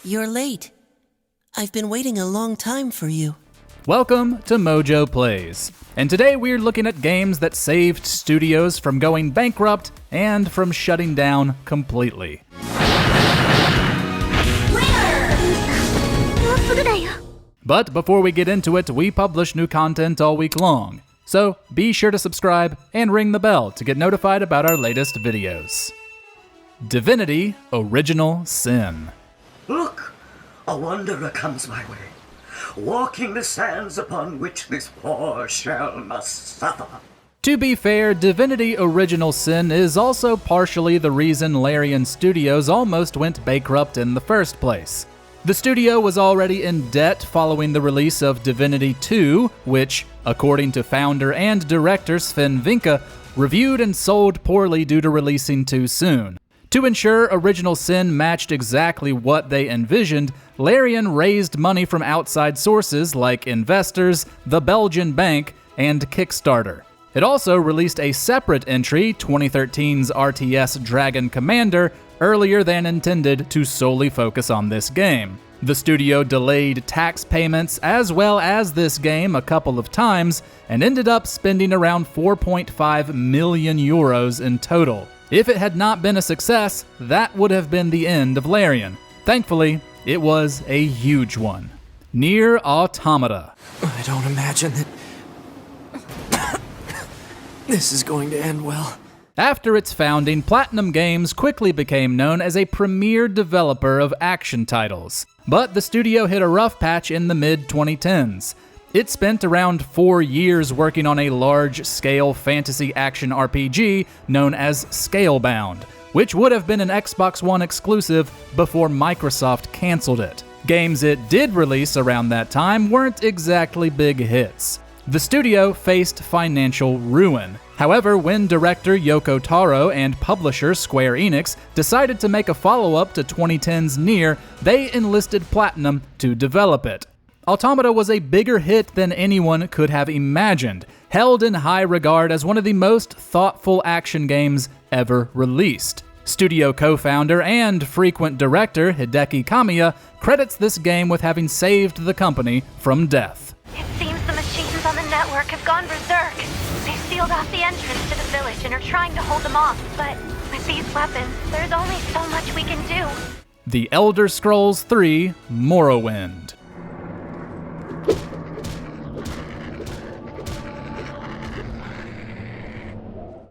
You're late. I've been waiting a long time for you. Welcome to MojoPlays, and today we're looking at games that saved studios from going bankrupt and from shutting down completely. But before we get into it, we publish new content all week long, so be sure to subscribe and ring the bell to get notified about our latest videos. Divinity Original Sin. Look, a wanderer comes my way, walking the sands upon which this poor shell must suffer. To be fair, Divinity Original Sin is also partially the reason Larian Studios almost went bankrupt in the first place. The studio was already in debt following the release of Divinity 2, which, according to founder and director Sven Vincke, reviewed and sold poorly due to releasing too soon. To ensure Original Sin matched exactly what they envisioned, Larian raised money from outside sources like investors, the Belgian bank, and Kickstarter. It also released a separate entry, 2013's RTS Dragon Commander, earlier than intended to solely focus on this game. The studio delayed tax payments as well as this game a couple of times and ended up spending around 4.5 million euros in total. If it had not been a success, that would have been the end of Larian. Thankfully, it was a huge one. NieR Automata. I don't imagine that this is going to end well. After its founding, Platinum Games quickly became known as a premier developer of action titles. But the studio hit a rough patch in the mid-2010s. It spent around 4 years working on a large-scale fantasy action RPG known as Scalebound, which would have been an Xbox One exclusive before Microsoft canceled it. Games it did release around that time weren't exactly big hits. The studio faced financial ruin. However, when director Yoko Taro and publisher Square Enix decided to make a follow-up to 2010's NieR, they enlisted Platinum to develop it. Automata was a bigger hit than anyone could have imagined, held in high regard as one of the most thoughtful action games ever released. Studio co-founder and frequent director Hideki Kamiya credits this game with having saved the company from death. It seems the machines on the network have gone berserk. They've sealed off the entrance to the village and are trying to hold them off, but with these weapons, there's only so much we can do. The Elder Scrolls III: Morrowind.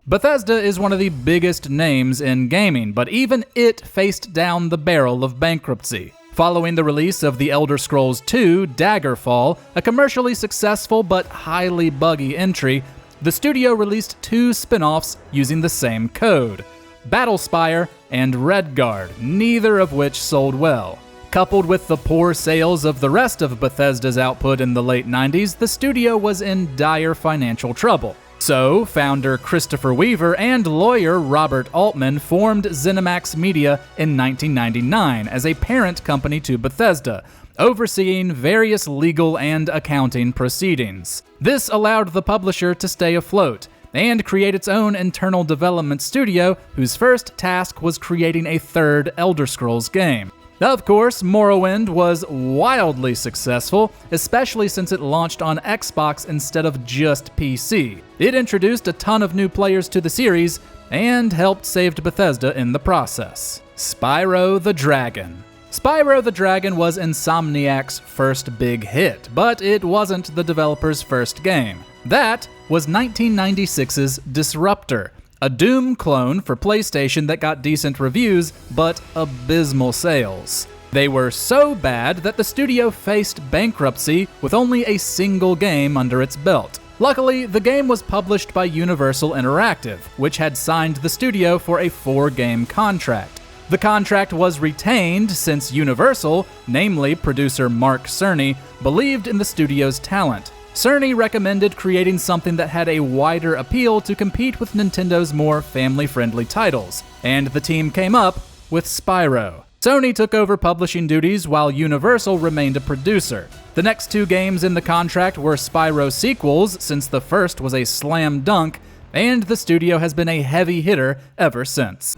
Bethesda is one of the biggest names in gaming, but even it faced down the barrel of bankruptcy. Following the release of The Elder Scrolls II: Daggerfall, a commercially successful but highly buggy entry, the studio released 2 spin-offs using the same code, Battlespire and Redguard, neither of which sold well. Coupled with the poor sales of the rest of Bethesda's output in the late 90s, the studio was in dire financial trouble. So, founder Christopher Weaver and lawyer Robert Altman formed ZeniMax Media in 1999 as a parent company to Bethesda, overseeing various legal and accounting proceedings. This allowed the publisher to stay afloat and create its own internal development studio, whose first task was creating a third Elder Scrolls game. Of course, Morrowind was wildly successful, especially since it launched on Xbox instead of just PC. It introduced a ton of new players to the series and helped save Bethesda in the process. Spyro the Dragon. Spyro the Dragon was Insomniac's first big hit, but it wasn't the developer's first game. That was 1996's Disruptor, a Doom clone for PlayStation that got decent reviews, but abysmal sales. They were so bad that the studio faced bankruptcy with only a single game under its belt. Luckily, the game was published by Universal Interactive, which had signed the studio for a 4-game contract. The contract was retained since Universal, namely producer Mark Cerny, believed in the studio's talent. Cerny recommended creating something that had a wider appeal to compete with Nintendo's more family-friendly titles, and the team came up with Spyro. Sony took over publishing duties while Universal remained a producer. The next 2 games in the contract were Spyro sequels, since the first was a slam dunk, and the studio has been a heavy hitter ever since.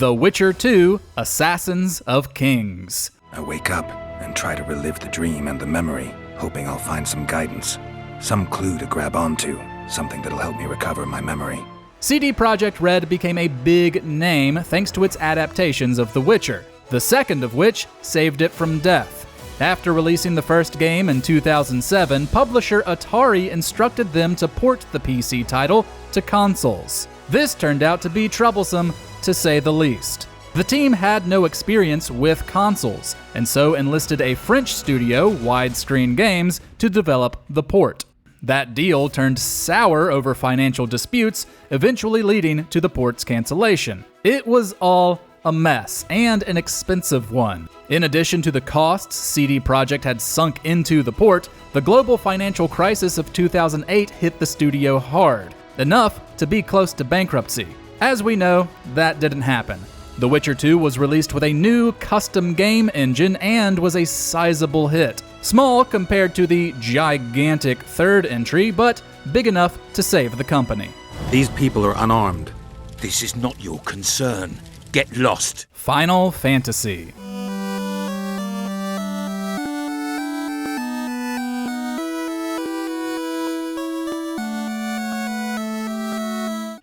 The Witcher 2: Assassins of Kings. I wake up and try to relive the dream and the memory, hoping I'll find some guidance, some clue to grab onto, something that'll help me recover my memory. CD Projekt Red became a big name thanks to its adaptations of The Witcher, the second of which saved it from death. After releasing the first game in 2007, publisher Atari instructed them to port the PC title to consoles. This turned out to be troublesome, to say the least. The team had no experience with consoles, and so enlisted a French studio, Widescreen Games, to develop the port. That deal turned sour over financial disputes, eventually leading to the port's cancellation. It was all a mess, and an expensive one. In addition to the costs CD Projekt had sunk into the port, the global financial crisis of 2008 hit the studio hard, enough to be close to bankruptcy. As we know, that didn't happen. The Witcher 2 was released with a new custom game engine and was a sizable hit. Small compared to the gigantic third entry, but big enough to save the company. These people are unarmed. This is not your concern. Get lost. Final Fantasy.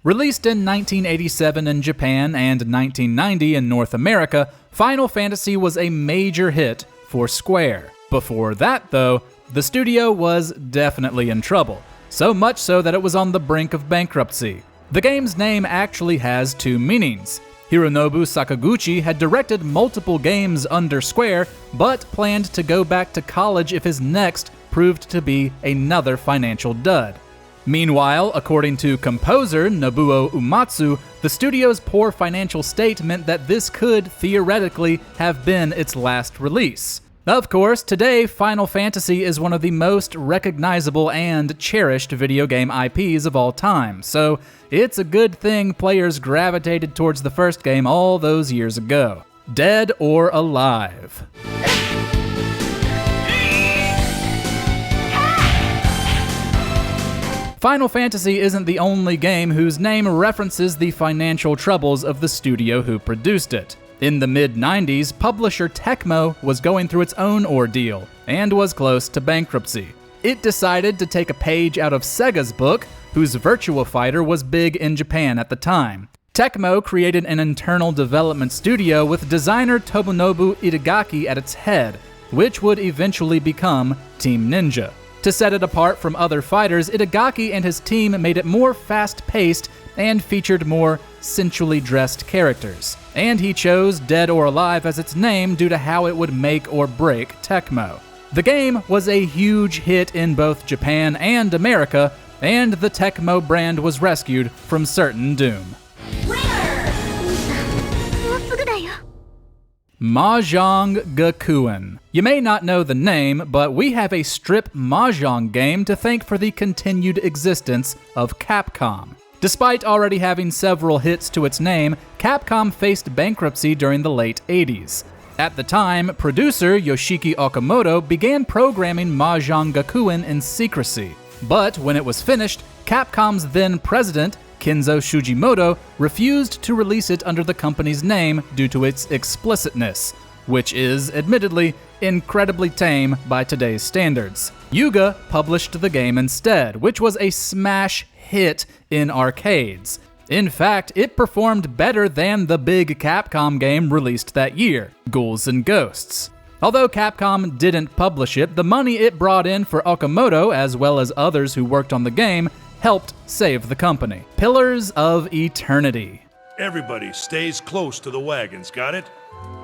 Released in 1987 in Japan and 1990 in North America, Final Fantasy was a major hit for Square. Before that, though, the studio was definitely in trouble, so much so that it was on the brink of bankruptcy. The game's name actually has two meanings. Hironobu Sakaguchi had directed multiple games under Square, but planned to go back to college if his next proved to be another financial dud. Meanwhile, according to composer Nobuo Uematsu, the studio's poor financial state meant that this could, theoretically, have been its last release. Of course, today, Final Fantasy is one of the most recognizable and cherished video game IPs of all time, so it's a good thing players gravitated towards the first game all those years ago. Dead or Alive. Final Fantasy isn't the only game whose name references the financial troubles of the studio who produced it. In the mid-90s, publisher Tecmo was going through its own ordeal, and was close to bankruptcy. It decided to take a page out of Sega's book, whose Virtua Fighter was big in Japan at the time. Tecmo created an internal development studio with designer Tomonobu Itagaki at its head, which would eventually become Team Ninja. To set it apart from other fighters, Itagaki and his team made it more fast-paced and featured more sensually dressed characters. And he chose Dead or Alive as its name due to how it would make or break Tecmo. The game was a huge hit in both Japan and America, and the Tecmo brand was rescued from certain doom. Mahjong Gakuen. You may not know the name, but we have a strip Mahjong game to thank for the continued existence of Capcom. Despite already having several hits to its name, Capcom faced bankruptcy during the late 80s. At the time, producer Yoshiki Okamoto began programming Mahjong Gakuen in secrecy. But when it was finished, Capcom's then president, Kenzo Shujimoto, refused to release it under the company's name due to its explicitness, which is, admittedly, incredibly tame by today's standards. Yuga published the game instead, which was a smash hit in arcades. In fact, it performed better than the big Capcom game released that year, Ghouls and Ghosts. Although Capcom didn't publish it, the money it brought in for Okamoto, as well as others who worked on the game, helped save the company. Pillars of Eternity. Everybody stays close to the wagons, got it?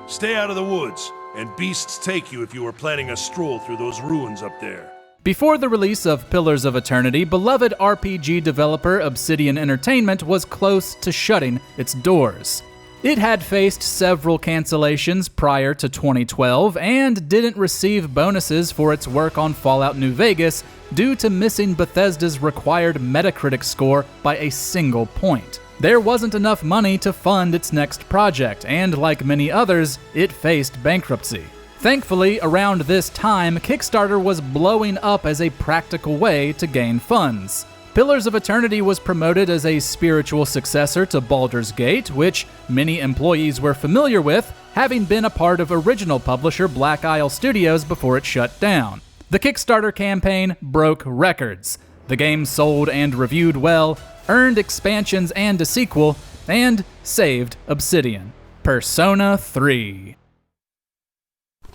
Stay out of the woods, and beasts take you if you were planning a stroll through those ruins up there. Before the release of Pillars of Eternity, beloved RPG developer Obsidian Entertainment was close to shutting its doors. It had faced several cancellations prior to 2012 and didn't receive bonuses for its work on Fallout New Vegas due to missing Bethesda's required Metacritic score by a single point. There wasn't enough money to fund its next project, and like many others, it faced bankruptcy. Thankfully, around this time, Kickstarter was blowing up as a practical way to gain funds. Pillars of Eternity was promoted as a spiritual successor to Baldur's Gate, which many employees were familiar with, having been a part of original publisher Black Isle Studios before it shut down. The Kickstarter campaign broke records. The game sold and reviewed well, earned expansions and a sequel, and saved Obsidian. Persona 3.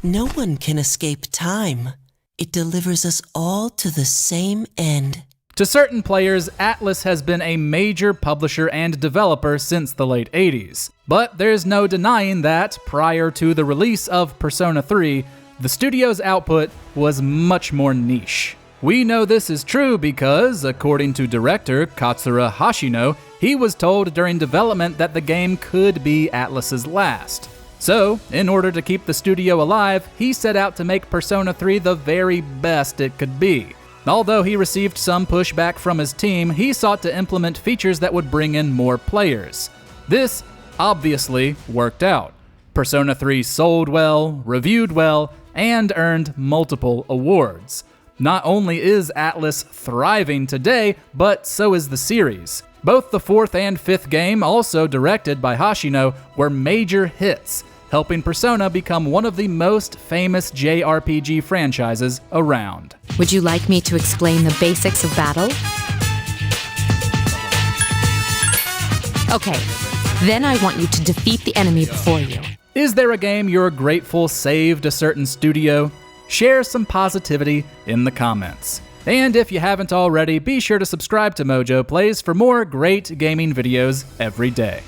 No one can escape time. It delivers us all to the same end. To certain players, Atlus has been a major publisher and developer since the late 80s. But there's no denying that, prior to the release of Persona 3, the studio's output was much more niche. We know this is true because, according to director Katsura Hashino, he was told during development that the game could be Atlus's last. So, in order to keep the studio alive, he set out to make Persona 3 the very best it could be. Although he received some pushback from his team, he sought to implement features that would bring in more players. This obviously worked out. Persona 3 sold well, reviewed well, and earned multiple awards. Not only is Atlus thriving today, but so is the series. Both the 4th and 5th game, also directed by Hashino, were major hits, helping Persona become one of the most famous JRPG franchises around. Would you like me to explain the basics of battle? Okay, then I want you to defeat the enemy before you. Is there a game you're grateful saved a certain studio? Share some positivity in the comments. And if you haven't already, be sure to subscribe to MojoPlays for more great gaming videos every day.